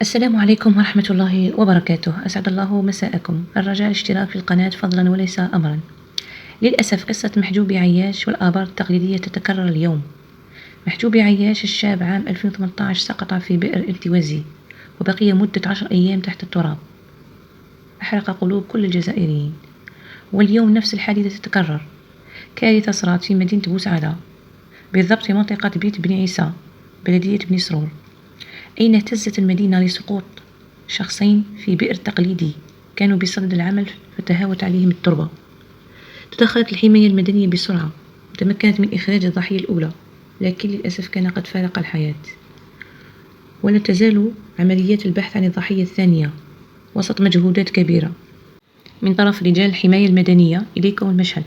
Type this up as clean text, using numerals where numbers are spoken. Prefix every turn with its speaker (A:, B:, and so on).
A: السلام عليكم ورحمة الله وبركاته. أسعد الله مساءكم. الرجاء الاشتراك في القناة فضلا وليس أمرا. للأسف قصة محجوبي عياش والآبار التقليدية تتكرر اليوم. محجوبي عياش الشاب عام 2018 سقط في بئر انتوازي وبقي مدة 10 أيام تحت التراب، أحرق قلوب كل الجزائريين. واليوم نفس الحادثة تتكرر. كارثة صارت في مدينة بوسعادة، بالضبط في منطقة بيت بن عيسى بلدية بني سرور، أين اهتزت المدينة لسقوط شخصين في بئر تقليدي كانوا بصدد العمل فتهاوت عليهم التربة. تدخلت الحماية المدنية بسرعة وتمكنت من إخراج الضحية الأولى، لكن للأسف كان قد فارق الحياة. ولا تزال عمليات البحث عن الضحية الثانية وسط مجهودات كبيرة من طرف رجال الحماية المدنية. إليكم المشهد.